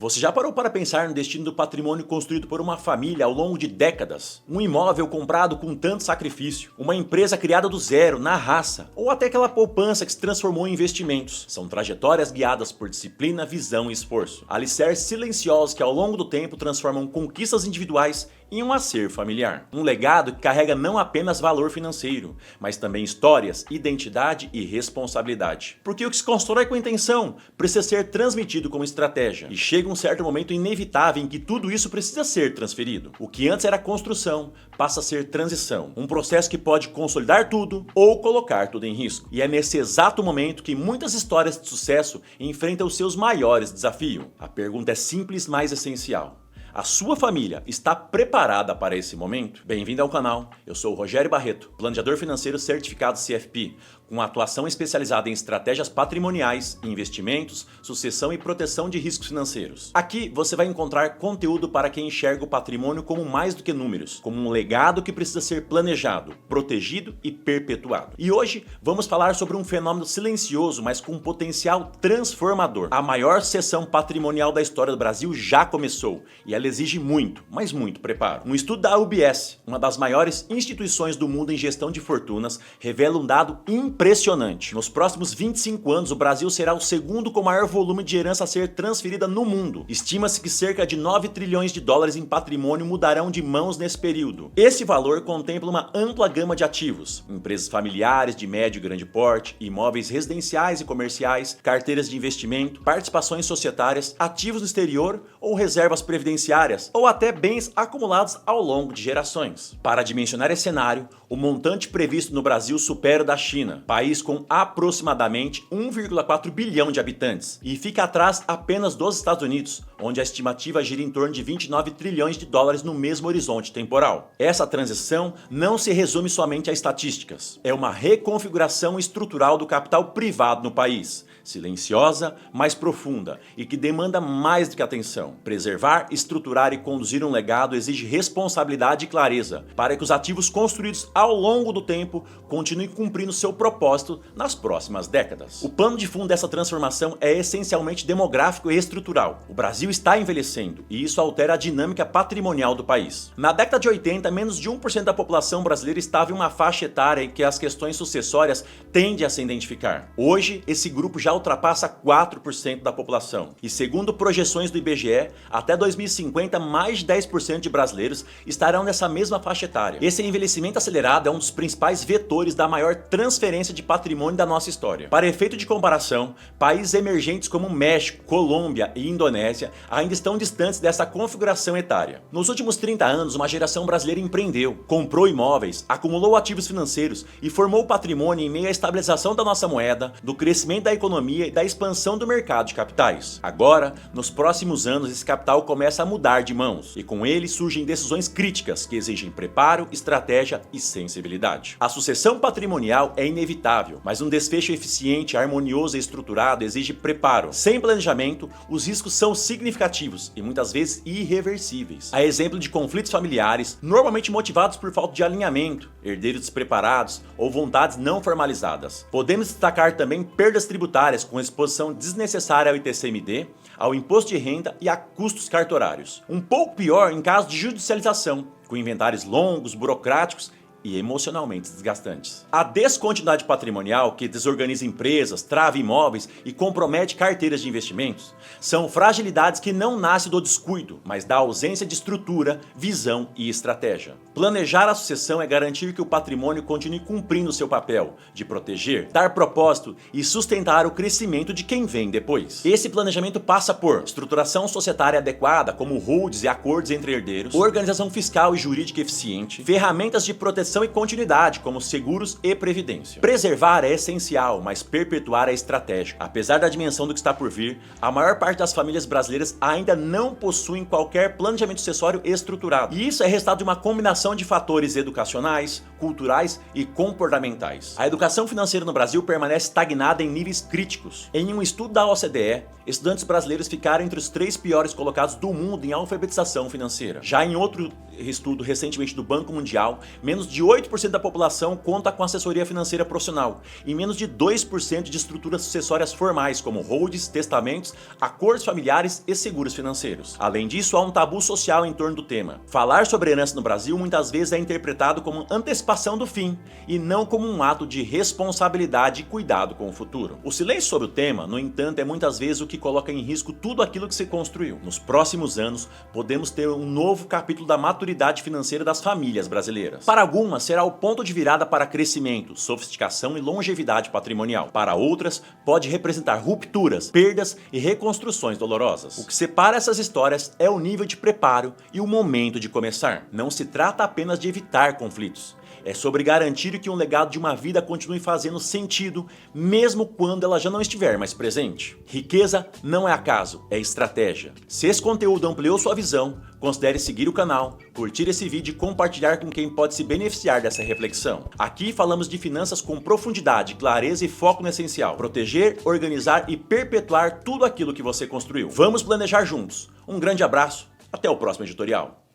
Você já parou para pensar no destino do patrimônio construído por uma família ao longo de décadas? Um imóvel comprado com tanto sacrifício, uma empresa criada do zero, na raça, ou até aquela poupança que se transformou em investimentos. São trajetórias guiadas por disciplina, visão e esforço. Alicerces silenciosos que ao longo do tempo transformam conquistas individuais em um acervo familiar. Um legado que carrega não apenas valor financeiro, mas também histórias, identidade e responsabilidade. Porque o que se constrói com intenção precisa ser transmitido como estratégia. E chega um certo momento inevitável em que tudo isso precisa ser transferido. O que antes era construção passa a ser transição. Um processo que pode consolidar tudo ou colocar tudo em risco. E é nesse exato momento que muitas histórias de sucesso enfrentam os seus maiores desafios. A pergunta é simples, mas essencial. A sua família está preparada para esse momento? Bem-vindo ao canal, eu sou o Rogério Barreto, planejador financeiro certificado CFP, com atuação especializada em estratégias patrimoniais, investimentos, sucessão e proteção de riscos financeiros. Aqui você vai encontrar conteúdo para quem enxerga o patrimônio como mais do que números, como um legado que precisa ser planejado, protegido e perpetuado. E hoje vamos falar sobre um fenômeno silencioso, mas com um potencial transformador. A maior sucessão patrimonial da história do Brasil já começou e ela exige muito, mas muito preparo. Um estudo da UBS, uma das maiores instituições do mundo em gestão de fortunas, revela um dado impressionante. Nos próximos 25 anos, o Brasil será o segundo com maior volume de herança a ser transferida no mundo. Estima-se que cerca de 9 trilhões de dólares em patrimônio mudarão de mãos nesse período. Esse valor contempla uma ampla gama de ativos, empresas familiares de médio e grande porte, imóveis residenciais e comerciais, carteiras de investimento, participações societárias, ativos no exterior ou reservas previdenciárias, ou até bens acumulados ao longo de gerações. Para dimensionar esse cenário, o montante previsto no Brasil supera o da China, país com aproximadamente 1,4 bilhão de habitantes, e fica atrás apenas dos Estados Unidos, onde a estimativa gira em torno de 29 trilhões de dólares no mesmo horizonte temporal. Essa transição não se resume somente a estatísticas, é uma reconfiguração estrutural do capital privado no país, silenciosa, mas profunda e que demanda mais do que atenção. Preservar, estruturar e conduzir um legado exige responsabilidade e clareza para que os ativos construídos ao longo do tempo continuem cumprindo seu propósito nas próximas décadas. O pano de fundo dessa transformação é essencialmente demográfico e estrutural. O Brasil está envelhecendo e isso altera a dinâmica patrimonial do país. Na década de 80, menos de 1% da população brasileira estava em uma faixa etária em que as questões sucessórias tendem a se identificar. Hoje, esse grupo já ultrapassa 4% da população. E segundo projeções do IBGE, até 2050, mais de 10% de brasileiros estarão nessa mesma faixa etária. Esse envelhecimento acelerado é um dos principais vetores da maior transferência de patrimônio da nossa história. Para efeito de comparação, países emergentes como México, Colômbia e Indonésia ainda estão distantes dessa configuração etária. Nos últimos 30 anos, uma geração brasileira empreendeu, comprou imóveis, acumulou ativos financeiros e formou patrimônio em meio à estabilização da nossa moeda, do crescimento da economia e da expansão do mercado de capitais. Agora, nos próximos anos, esse capital começa a mudar de mãos e com ele surgem decisões críticas que exigem preparo, estratégia e sensibilidade. A sucessão patrimonial é inevitável, mas um desfecho eficiente, harmonioso e estruturado exige preparo. Sem planejamento, os riscos são significativos e muitas vezes irreversíveis. A exemplo de conflitos familiares, normalmente motivados por falta de alinhamento, herdeiros despreparados ou vontades não formalizadas. Podemos destacar também perdas tributárias com exposição desnecessária ao ITCMD, ao imposto de renda e a custos cartorários. Um pouco pior em caso de judicialização, com inventários longos, burocráticos e emocionalmente desgastantes. A descontinuidade patrimonial, que desorganiza empresas, trava imóveis e compromete carteiras de investimentos, são fragilidades que não nascem do descuido, mas da ausência de estrutura, visão e estratégia. Planejar a sucessão é garantir que o patrimônio continue cumprindo seu papel de proteger, dar propósito e sustentar o crescimento de quem vem depois. Esse planejamento passa por estruturação societária adequada, como holds e acordos entre herdeiros, organização fiscal e jurídica eficiente, ferramentas de proteção e continuidade, como seguros e previdência. Preservar é essencial, mas perpetuar é estratégico. Apesar da dimensão do que está por vir, a maior parte das famílias brasileiras ainda não possuem qualquer planejamento sucessório estruturado. E isso é resultado de uma combinação de fatores educacionais, culturais e comportamentais. A educação financeira no Brasil permanece estagnada em níveis críticos. Em um estudo da OCDE, estudantes brasileiros ficaram entre os 3 piores colocados do mundo em alfabetização financeira. Já em outro estudo recentemente do Banco Mundial, menos de 8% da população conta com assessoria financeira profissional e menos de 2% de estruturas sucessórias formais, como holdings, testamentos, acordos familiares e seguros financeiros. Além disso, há um tabu social em torno do tema. Falar sobre herança no Brasil muitas vezes é interpretado como antecipação do fim e não como um ato de responsabilidade e cuidado com o futuro. O silêncio sobre o tema, no entanto, é muitas vezes o que coloca em risco tudo aquilo que se construiu. Nos próximos anos, podemos ter um novo capítulo da maturidade financeira das famílias brasileiras. Para algumas, será o ponto de virada para crescimento, sofisticação e longevidade patrimonial. Para outras, pode representar rupturas, perdas e reconstruções dolorosas. O que separa essas histórias é o nível de preparo e o momento de começar. Não se trata apenas de evitar conflitos. É sobre garantir que um legado de uma vida continue fazendo sentido, mesmo quando ela já não estiver mais presente. Riqueza não é acaso, é estratégia. Se esse conteúdo ampliou sua visão, considere seguir o canal, curtir esse vídeo e compartilhar com quem pode se beneficiar dessa reflexão. Aqui falamos de finanças com profundidade, clareza e foco no essencial. Proteger, organizar e perpetuar tudo aquilo que você construiu. Vamos planejar juntos. Um grande abraço, até o próximo editorial.